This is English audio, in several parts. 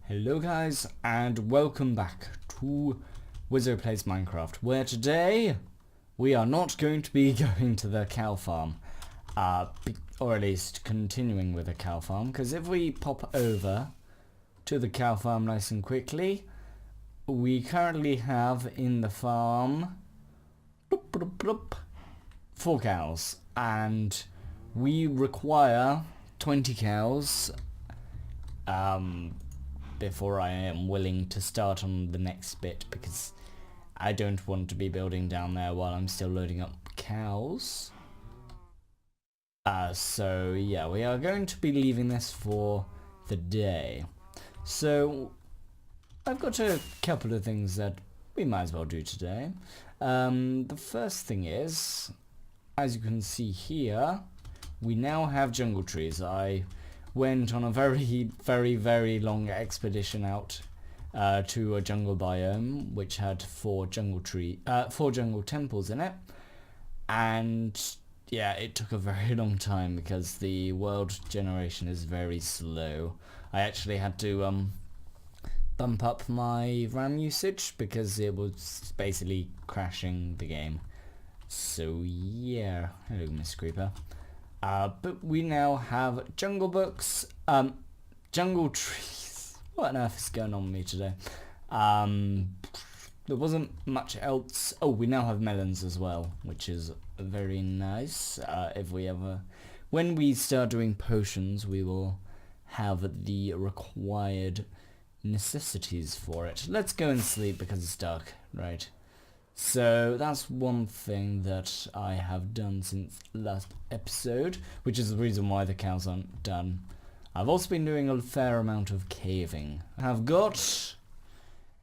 Hello guys, and welcome back to Whizzo Plays Minecraft, where today we are not going to be going to the cow farm, or at least continuing with the cow farm, because if we pop over to the cow farm nice and quickly, we currently have in the farm 4 cows, and we require 20 cows before I am willing to start on the next bit, because I don't want to be building down there while I'm still loading up cows. So yeah, we are going to be leaving this for the day. So I've got a couple of things that we might as well do today. The first thing is, as you can see here, we now have jungle trees. I went on a very long expedition out to a jungle biome which had 4 jungle temples in it, and yeah, it took a very long time because the world generation is very slow. I actually had to bump up my RAM usage because it was basically crashing the game. So yeah, hello Miss Creeper. But we now have jungle books, jungle trees. What on earth is going on with me today? There wasn't much else. Oh, we now have melons as well, which is very nice. When we start doing potions, we will have the required necessities for it. Let's go and sleep because it's dark, right? So that's one thing that I have done since last episode, which is the reason why the cows aren't done. I've also been doing a fair amount of caving. I've got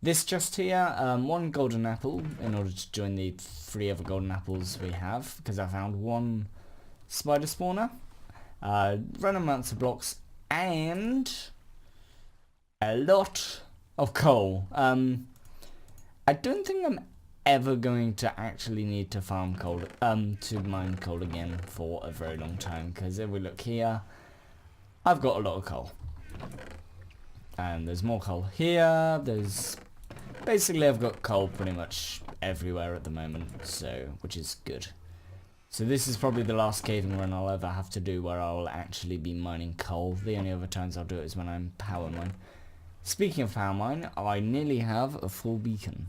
this just here, 1 golden apple in order to join the 3 other golden apples we have, because I found 1 spider spawner, random amounts of blocks, and a lot of coal. I don't think I'm ever going to actually need to farm coal, to mine coal again for a very long time, because if we look here, I've got a lot of coal. And there's more coal here, basically I've got coal pretty much everywhere at the moment, so, which is good. So this is probably the last caving run I'll ever have to do where I'll actually be mining coal. The only other times I'll do it is when I'm power mine. Speaking of power mine, I nearly have a full beacon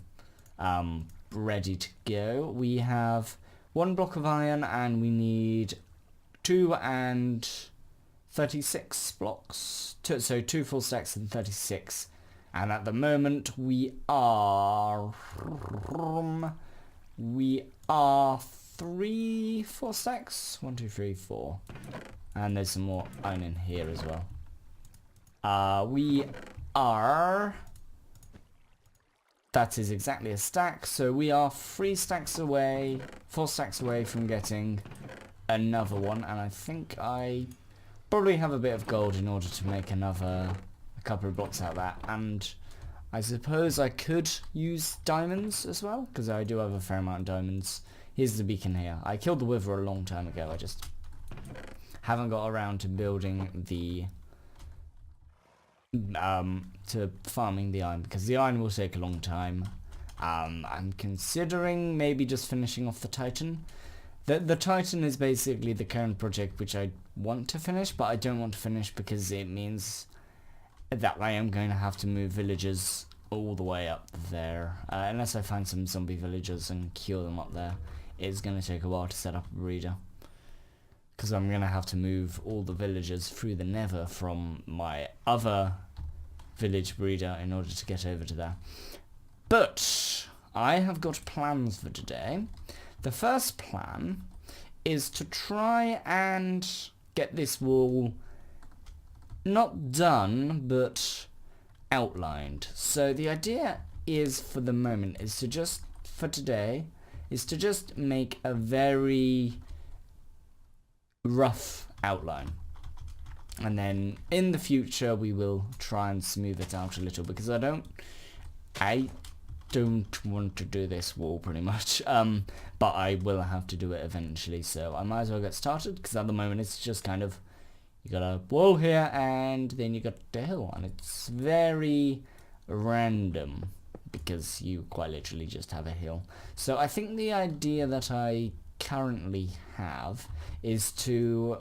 ready to go. We have 1 block of iron and we need 2 and 36 blocks. So 2 full stacks and 36. And at the moment we are 3 4 stacks. 1 2 3 4. And there's some more iron in here as well. We are, that is exactly a stack, so we are 4 stacks away from getting another one, and I think I probably have a bit of gold in order to make a couple of blocks out of that, and I suppose I could use diamonds as well, because I do have a fair amount of diamonds. Here's the beacon here. I killed the wither a long time ago, I just haven't got around to building the to farming the iron, because the iron will take a long time. I'm considering maybe just finishing off the Titan. The Titan is basically the current project which I want to finish, but I don't want to finish because it means that I am going to have to move villagers all the way up there. Unless I find some zombie villagers and cure them up there, it's going to take a while to set up a breeder. Because I'm going to have to move all the villagers through the nether from my other village breeder in order to get over to there. But I have got plans for today. The first plan is to try and get this wall not done, but outlined. So the idea is, for the moment, is to just, for today, is to just make a very rough outline, and then in the future we will try and smooth it out a little, because I don't want to do this wall pretty much, but I will have to do it eventually, so I might as well get started, because at the moment it's just kind of You got a wall here, and then you got the hill, and it's very random because you quite literally just have a hill. So I think the idea that I currently have is to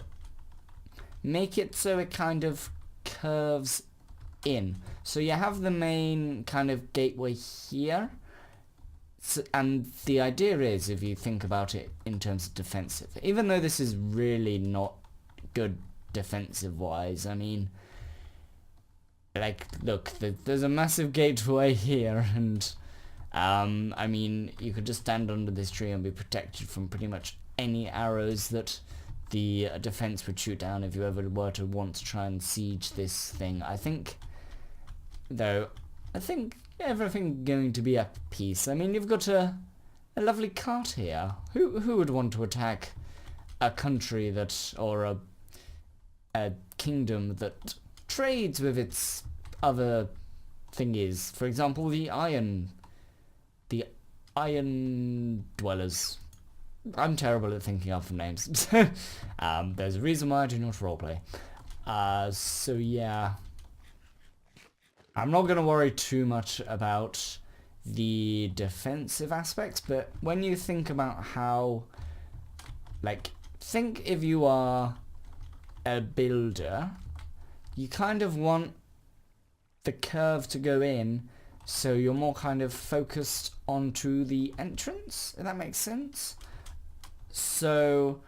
make it so it kind of curves in. So you have the main kind of gateway here, so, and the idea is, if you think about it in terms of defensive, even though this is really not good defensive wise, I mean, like, look, there's a massive gateway here, and I mean, you could just stand under this tree and be protected from pretty much any arrows that the defense would shoot down if you ever were to want to try and siege this thing. I think everything going to be at peace. I mean, you've got a lovely cart here. Who would want to attack a country that, or a kingdom that trades with its other thingies? For example, the iron dwellers. I'm terrible at thinking of names. There's a reason why I do not roleplay. So yeah, I'm not going to worry too much about the defensive aspects, but when you think about how, like, think if you are a builder, you kind of want the curve to go in, so you're more kind of focused onto the entrance, if that makes sense. So,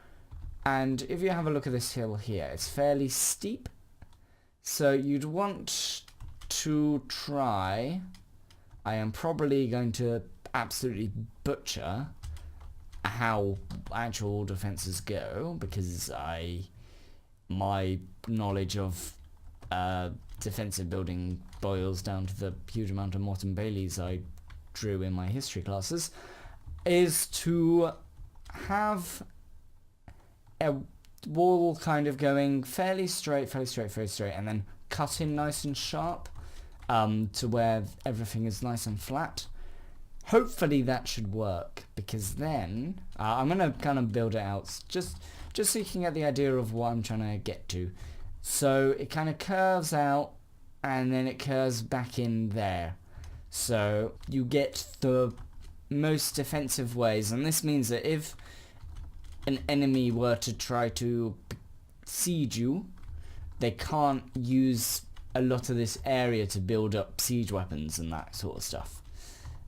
and if you have a look at this hill here, it's fairly steep, so you'd want to try, I am probably going to absolutely butcher how actual defenses go, because my knowledge of defensive building boils down to the huge amount of Morton Baileys I drew in my history classes, is to have a wall kind of going fairly straight, and then cut in nice and sharp to where everything is nice and flat. Hopefully that should work, because then I'm going to kind of build it out just so you can get the idea of what I'm trying to get to. So it kind of curves out, and then it curves back in there. So you get the most defensive ways, and this means that if an enemy were to try to siege you, they can't use a lot of this area to build up siege weapons and that sort of stuff.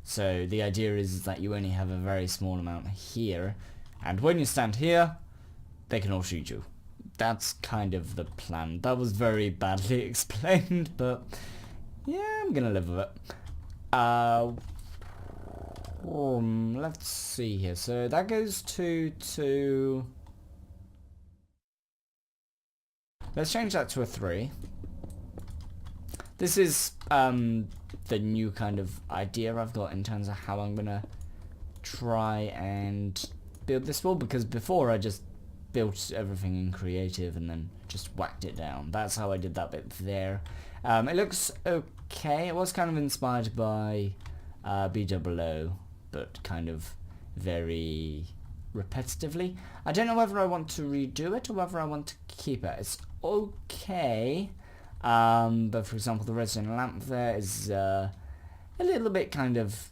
So the idea is that you only have a very small amount here, and when you stand here, they can all shoot you. That's kind of the plan. That was very badly explained, but yeah, I'm gonna live with it. Let's see here. So that goes to let's change that to a 3. This is the new kind of idea I've got in terms of how I'm gonna try and build this wall, because before I just built everything in creative and then just whacked it down. That's how I did that bit there. It looks okay. It was kind of inspired by BOO, but kind of very repetitively. I don't know whether I want to redo it or whether I want to keep it. It's okay, but for example, the redstone lamp there is a little bit kind of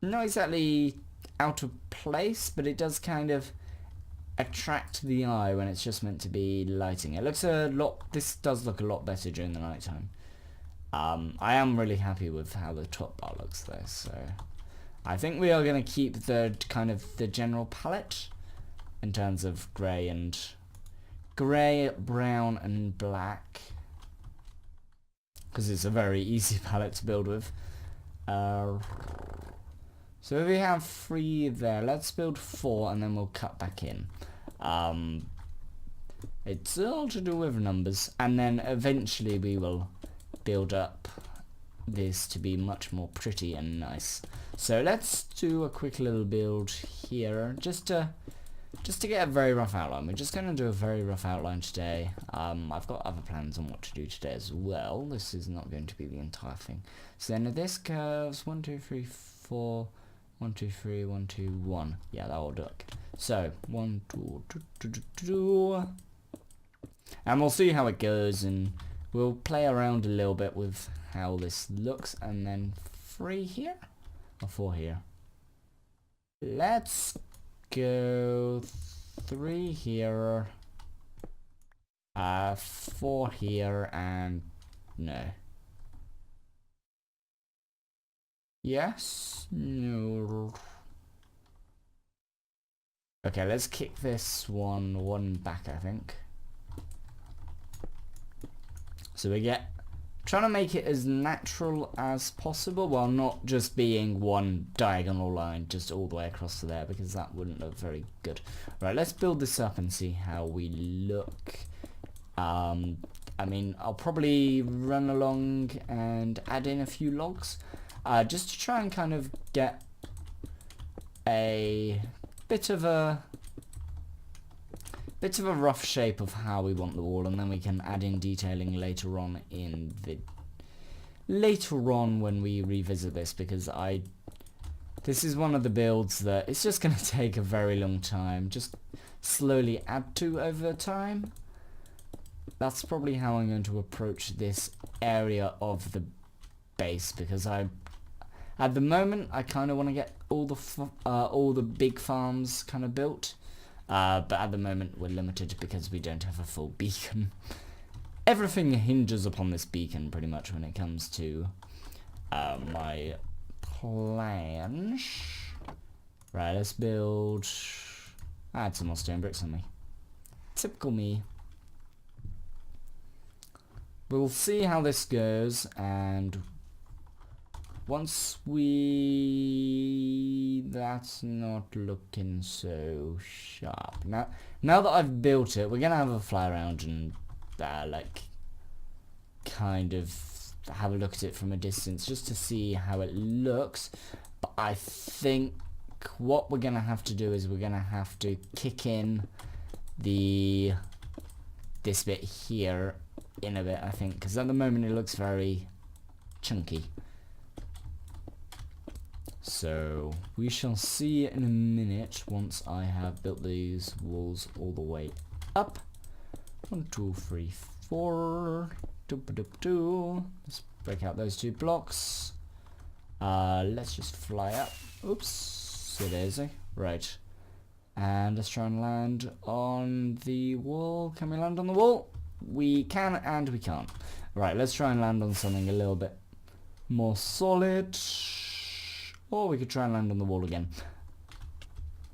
not exactly out of place, but it does kind of attract the eye when it's just meant to be lighting. It looks a lot, this does look a lot better during the night time. I am really happy with how the top bar looks there, so I think we are going to keep the kind of the general palette in terms of grey, brown and black, because it's a very easy palette to build with. So if we have 3 there, let's build 4 and then we'll cut back in. It's all to do with numbers, and then eventually we will build up this to be much more pretty and nice. So let's do a quick little build here, just to get a very rough outline. We're just going to do a very rough outline today. I've got other plans on what to do today as well. This is not going to be the entire thing. So then this curves 1, 2, 3, 4, 1, 2, 3, 1, 2, 1. Yeah, that will do it. So 1, 2, 2, 2, 2, 2. And we'll see how it goes, and we'll play around a little bit with how this looks, and then 3 here or 4 here. Let's go 3 here, 4 here, and no. Yes, no. Okay, let's kick this one back, I think. So we get, trying to make it as natural as possible while not just being one diagonal line just all the way across to there, because that wouldn't look very good. Right, let's build this up and see how we look. I mean, I'll probably run along and add in a few logs, just to try and kind of get a bit of a rough shape of how we want the wall, and then we can add in detailing later on when we revisit this, because this is one of the builds that it's just going to take a very long time, just slowly add to over time. That's probably how I'm going to approach this area of the base, because at the moment I kind of want to get all the big farms kind of built, but at the moment we're limited because we don't have a full beacon. Everything hinges upon this beacon pretty much when it comes to my plans. Right, let's build. I had some more stone bricks on me. Typical me. We'll see how this goes, and once that's not looking so sharp. Now that I've built it, we're gonna have a fly around and like kind of have a look at it from a distance just to see how it looks. But I think what we're gonna have to do is we're gonna have to kick in this bit here in a bit, I think, because at the moment it looks very chunky. So we shall see in a minute once I have built these walls all the way up. 1, 2, 3, 4. Let's break out those 2 blocks. Let's just fly up. Oops, so daisy. Right. And let's try and land on the wall. Can we land on the wall? We can and we can't. Right, let's try and land on something a little bit more solid. Or we could try and land on the wall again.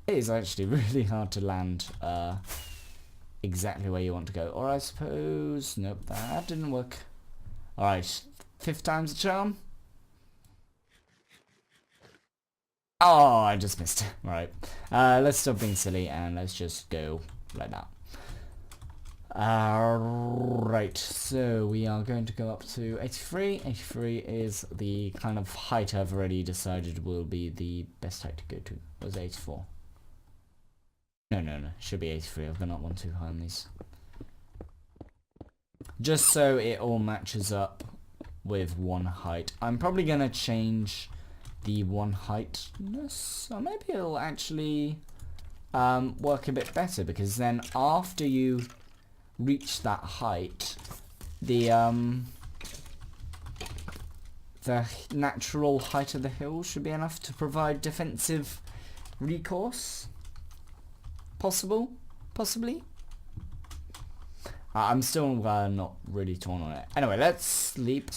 It is actually really hard to land exactly where you want to go. Or I suppose... Nope, that didn't work. Alright, 5th time's a charm. Oh, I just missed. Right. Let's stop being silly and let's just go like that. Right, so we are going to go up to 83. 83 is the kind of height I've already decided will be the best height to go to. Was 84? No. Should be 83. I've gone up 1 too high on these. Just so it all matches up with one height. I'm probably going to change the one heightness. Or maybe it'll actually work a bit better, because then after you reach that height, the natural height of the hill should be enough to provide defensive recourse. Possibly. I'm still not really torn on it. Anyway, let's sleep.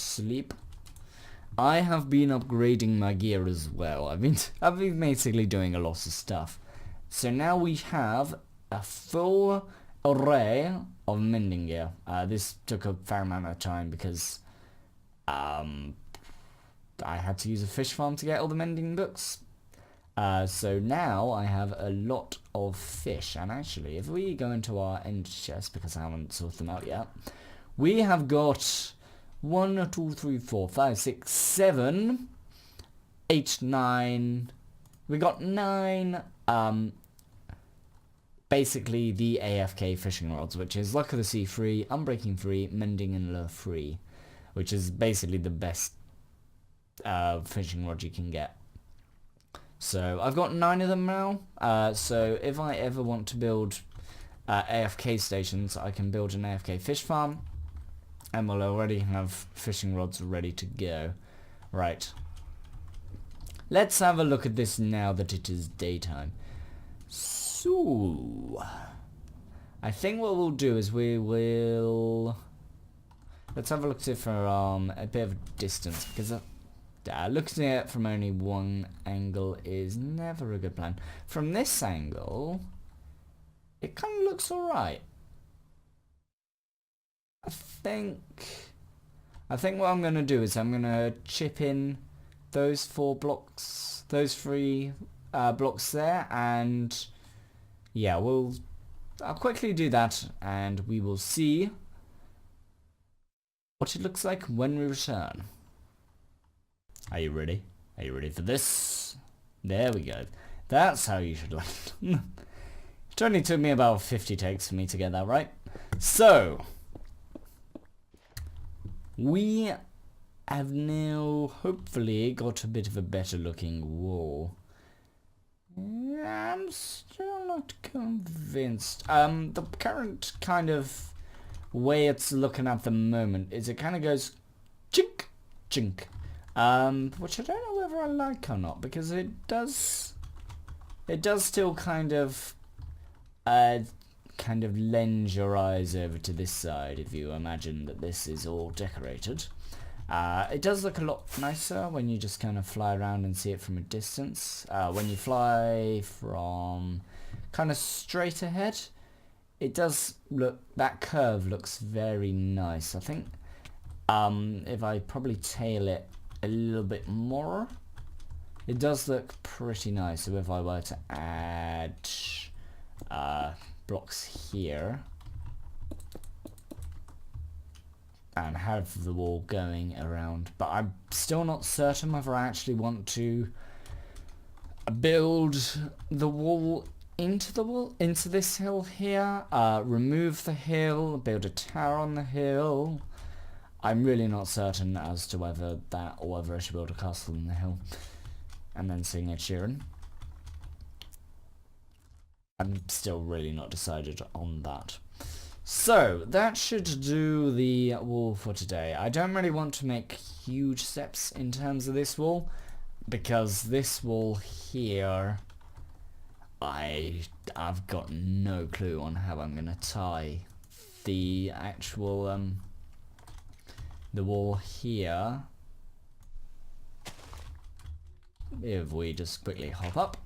I have been upgrading my gear as well. I've been basically doing a lot of stuff. So now we have a full array of mending gear. This took a fair amount of time because I had to use a fish farm to get all the mending books. So now I have a lot of fish, and actually if we go into our end chest, because I haven't sorted them out yet, we have got 1, 2, 3, 4, 5, 6, 7, 8, 9. We got 9 basically the AFK fishing rods, which is Luck of the Sea free, Unbreaking free, Mending and Lure free, which is basically the best fishing rod you can get. So I've got 9 of them now, so if I ever want to build AFK stations, I can build an AFK fish farm, and we'll already have fishing rods ready to go. Right. Let's have a look at this now that it is daytime. So, I think what we'll do is we will... Let's have a look at it from a bit of a distance, because looking at it from only one angle is never a good plan. From this angle, it kind of looks alright. I think what I'm going to do is I'm going to chip in those 4 blocks, those 3 blocks there, and yeah, I'll quickly do that, and we will see what it looks like when we return. Are you ready? Are you ready for this? There we go. That's how you should land. It only took me about 50 takes for me to get that right. So, we have now hopefully got a bit of a better looking wall. I'm still not convinced. The current kind of way it's looking at the moment is it kind of goes chink, chink. Which I don't know whether I like or not, because it does still kind of lend your eyes over to this side if you imagine that this is all decorated. It does look a lot nicer when you just kind of fly around and see it from a distance. When you fly from kind of straight ahead, it does look, that curve looks very nice. I think if I probably tail it a little bit more, it does look pretty nice. So if I were to add blocks here and have the wall going around, but I'm still not certain whether I actually want to build the wall into this hill here, remove the hill, build a tower on the hill. I'm really not certain as to whether that or whether I should build a castle on the hill and then sing Ed Sheeran. I'm still really not decided on that. So, that should do the wall for today. I don't really want to make huge steps in terms of this wall, because this wall here, I've got no clue on how I'm going to tie the actual, the wall here. If we just quickly hop up.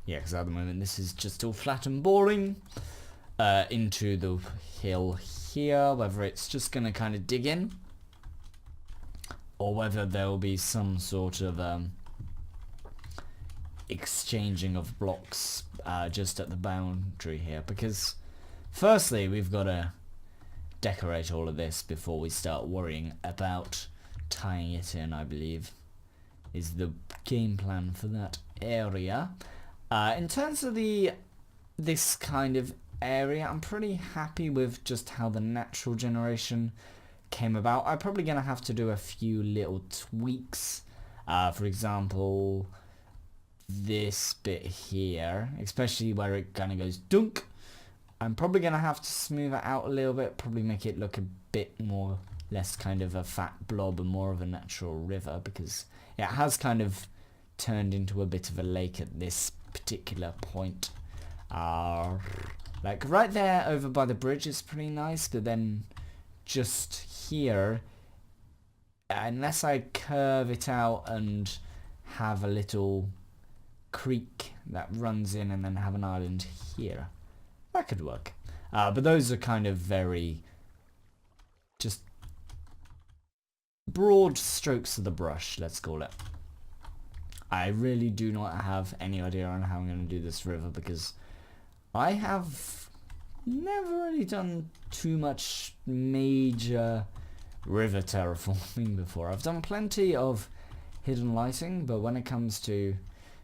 Yeah, because at the moment this is just all flat and boring. Into the hill here, whether it's just going to kind of dig in, or whether there will be some sort of exchanging of blocks just at the boundary here, because firstly we've got to decorate all of this before we start worrying about tying it in, I believe is the game plan for that area. In terms of this kind of area, I'm pretty happy with just how the natural generation came about. I'm probably going to have to do a few little tweaks. For example, this bit here, especially where it kind of goes dunk, I'm probably going to have to smooth it out a little bit, probably make it look a bit more, less kind of a fat blob and more of a natural river, because it has kind of turned into a bit of a lake at this particular point. Like right there over by the bridge is pretty nice, but then just here, unless I curve it out and have a little creek that runs in and then have an island here, that could work. But those are kind of very just broad strokes of the brush, let's call it. I really do not have any idea on how I'm going to do this river, because I have never really done too much major river terraforming before. I've done plenty of hidden lighting, but when it comes to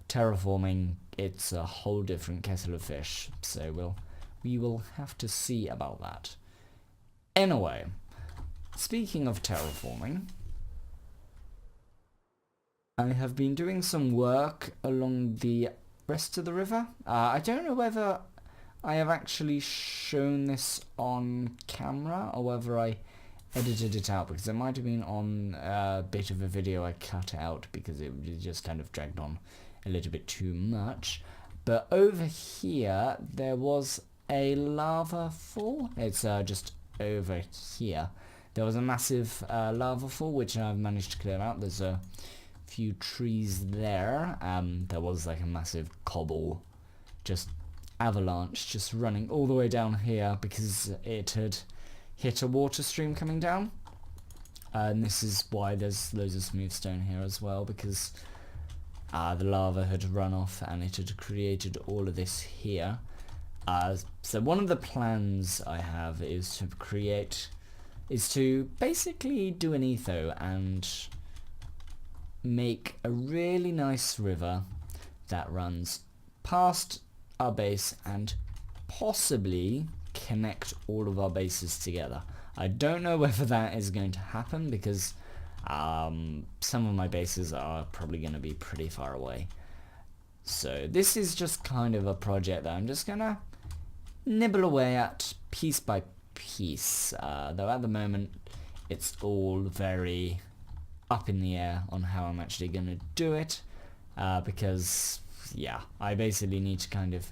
terraforming, it's a whole different kettle of fish. So we will have to see about that. Anyway, speaking of terraforming, I have been doing some work along the rest of the river. I don't know whether I have actually shown this on camera or whether I edited it out, because it might have been on a bit of a video I cut out because it just kind of dragged on a little bit too much. But over here there was a lava fall. It's just over here. There was a massive lava fall which I've managed to clear out. There's a few trees there. There was like a massive cobble just avalanche just running all the way down here because it had hit a water stream coming down. And this is why there's loads of smooth stone here as well, because the lava had run off and it had created all of this here. So one of the plans I have is to basically do an etho and make a really nice river that runs past our base and possibly connect all of our bases together. I don't know whether that is going to happen because some of my bases are probably going to be pretty far away. So this is just kind of a project that I'm just going to nibble away at piece by piece, though at the moment it's all very up in the air on how I'm actually going to do it, because yeah, I basically need to kind of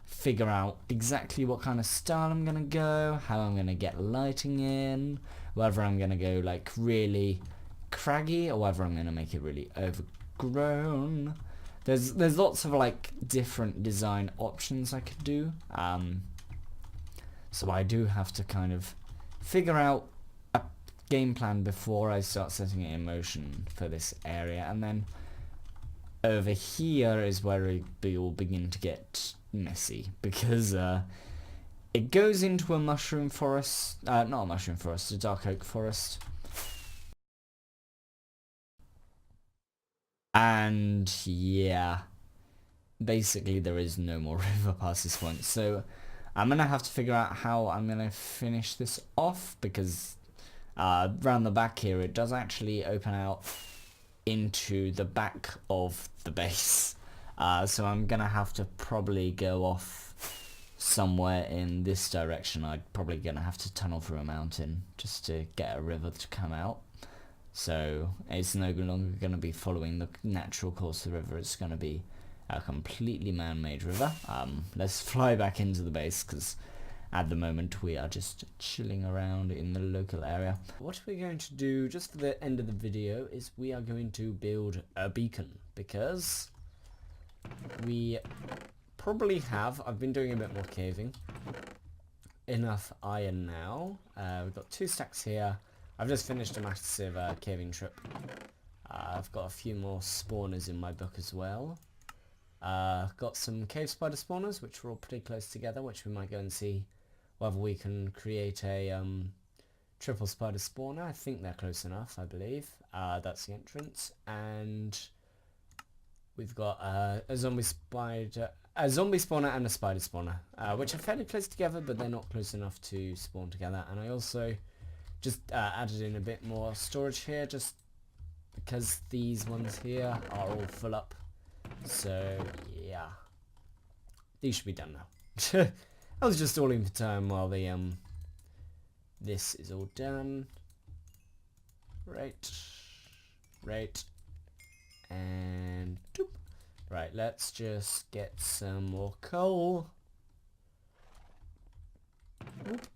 figure out exactly what kind of style I'm going to go, how I'm going to get lighting in, whether I'm going to go like really craggy or whether I'm going to make it really overgrown. There's lots of like different design options I could do, so I do have to kind of figure out a game plan before I start setting it in motion for this area. And then over here is where it will begin to get messy, because it goes into a mushroom forest, not a mushroom forest, a dark oak forest. And yeah, basically there is no more river past this point, so I'm gonna have to figure out how I'm gonna finish this off, because around the back here it does actually open out into the back of the base, so I'm gonna have to probably go off somewhere in this direction. I'm probably gonna have to tunnel through a mountain just to get a river to come out. So it's no longer going to be following the natural course of the river, it's going to be a completely man-made river. Let's fly back into the base, because at the moment we are just chilling around in the local area. What we're going to do just for the end of the video is we are going to build a beacon, because we probably have, I've been doing a bit more caving, enough iron now. We've got 2 stacks here. I've just finished a massive caving trip. I've got a few more spawners in my book as well. Got some cave spider spawners, which are all pretty close together, which we might go and see whether we can create a triple spider spawner. I think they're close enough, I believe. That's the entrance. And we've got a zombie spawner and a spider spawner, which are fairly close together, but they're not close enough to spawn together. And I also just added in a bit more storage here, just because these ones here are all full up. So yeah, these should be done now. I was just stalling for time while the this is all done. Right, and doop. Right, let's just get some more coal. Oop.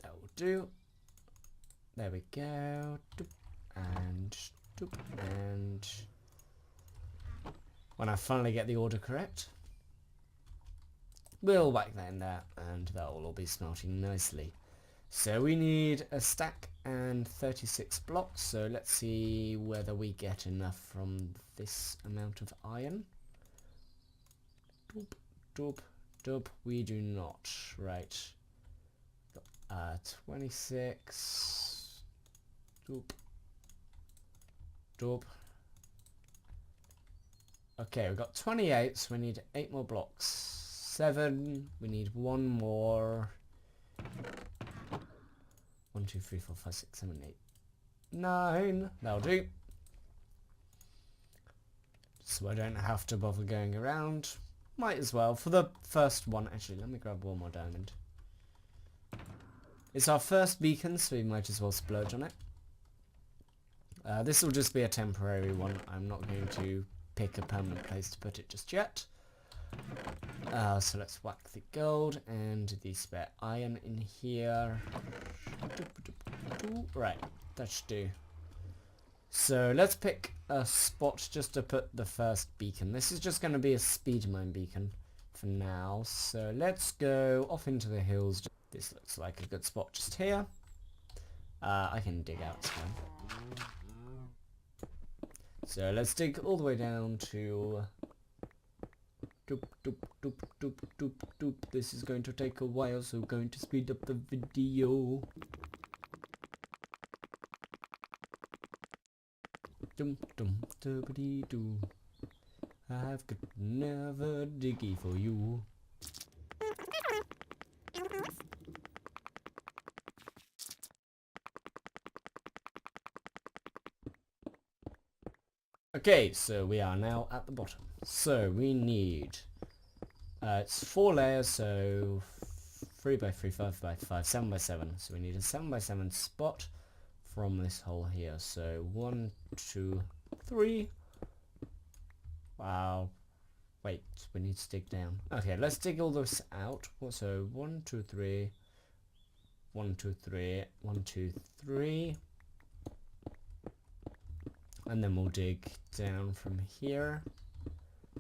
That will do. There we go. Doop. And doop. And when I finally get the order correct, we'll whack that in there, and that will all be smelting nicely. So we need a stack and 36 blocks, so let's see whether we get enough from this amount of iron. Doop, doop, doop. We do not. Right. 26. Doop. Doop. Okay, we've got 28, so we need 8 more blocks. 7. We need 1 more. 1, 2, 3, 4, 5, 6, 7, 8, 9. That'll do. So I don't have to bother going around. might as well. For the first one, actually, let me grab one more diamond. It's our first beacon, so we might as well splurge on it. This will just be a temporary one. I'm not going to pick a permanent place to put it just yet. So let's whack the gold and the spare iron in here. Right, that should do. So let's pick a spot just to put the first beacon. This is just going to be a speed mine beacon for now. So let's go off into the hills. This looks like a good spot just here. I can dig out some. So let's dig all the way down to... Doop, doop, doop, doop, doop, doop. This is going to take a while, so we're going to speed up the video. Dum dum doobity doo. I've got another diggy for you. Okay, so we are now at the bottom. So we need, it's 4 layers, so 3 by 3, 5 by 5, 7 by 7. So we need a 7 by 7 spot from this hole here. So 1, 2, 3. Wow. Wait, we need to dig down. Okay, let's dig all this out. So 1, 2, 3. 1, 2, 3. 1, 2, 3. And then we'll dig down from here.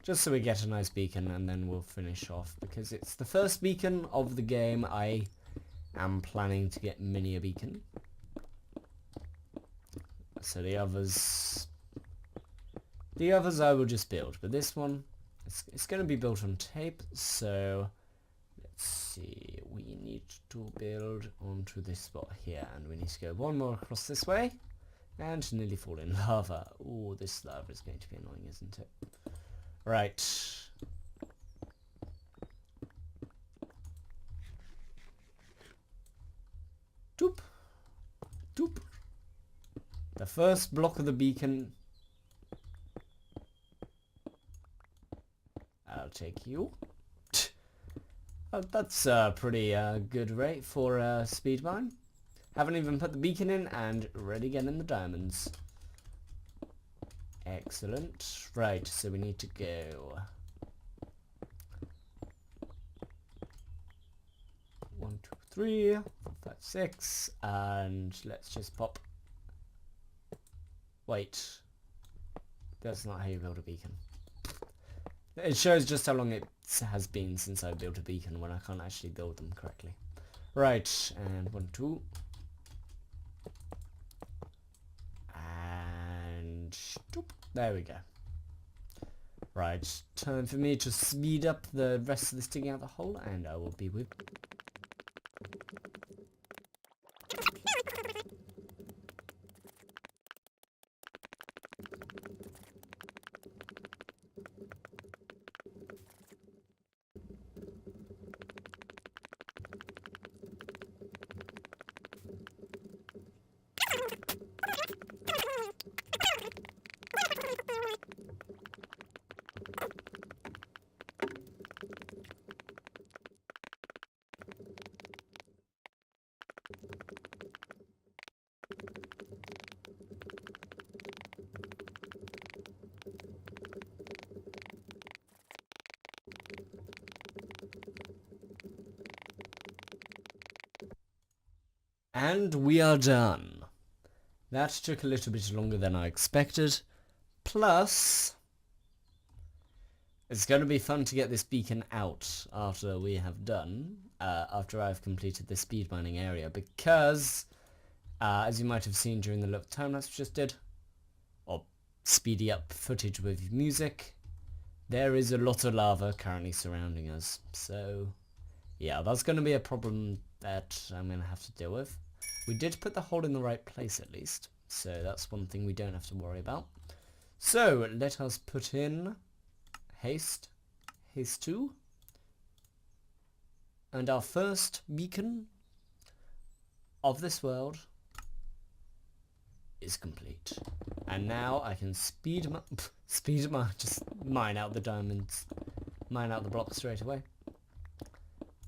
Just so we get a nice beacon, and then we'll finish off. Because it's the first beacon of the game, I am planning to get mini a beacon. So the others I will just build. But this one, it's going to be built on tape. So let's see, we need to build onto this spot here. And we need to go one more across this way. And nearly fall in lava. Oh, this lava is going to be annoying, isn't it? Right. Doop. Doop. The first block of the beacon. I'll take you. Oh, that's a pretty good rate for a speed mine. Haven't even put the beacon in and ready getting the diamonds. Excellent. Right, so we need to go 1, 2, 3, 4, 5, 6, and let's just pop. Wait, that's not how you build a beacon. It shows just how long it has been since I built a beacon when I can't actually build them correctly. Right, and 1, 2. There we go. Right, time for me to speed up the rest of this digging out the hole, and I will be with... And we are done. That took a little bit longer than I expected. Plus, it's going to be fun to get this beacon out after we have done, after I've completed the speed mining area, because, as you might have seen during the little time lapse we just did, or speedy up footage with music, there is a lot of lava currently surrounding us. So, yeah, that's going to be a problem that I'm going to have to deal with. We did put the hole in the right place at least, so that's one thing we don't have to worry about. So, let us put in haste 2, and our first beacon of this world is complete. And now I can just mine out the diamonds. mine out the block straight away.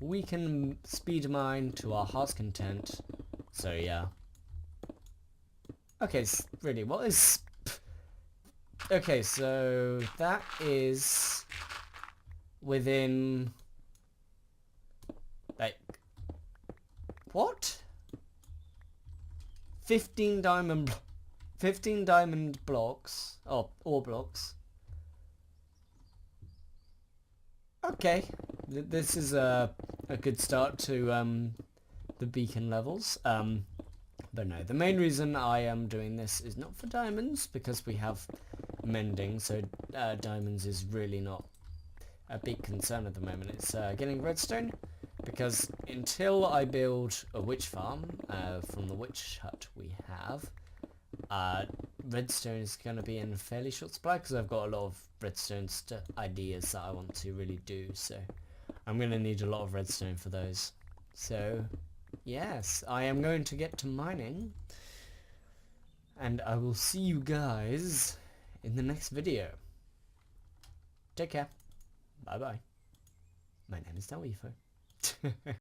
We can speed mine to our heart's content. So yeah. Okay, really, what is... Okay, so that is within... Like... What? 15 diamond blocks. Oh, ore blocks. Okay. This is a good start to the beacon levels. But no, the main reason I am doing this is not for diamonds, because we have mending, so diamonds is really not a big concern at the moment. It's getting redstone, because until I build a witch farm from the witch hut we have, redstone is going to be in fairly short supply, because I've got a lot of redstone ideas that I want to really do, so I'm going to need a lot of redstone for those. So yes, I am going to get to mining, and I will see you guys in the next video. Take care. Bye bye. My name is Whizzo.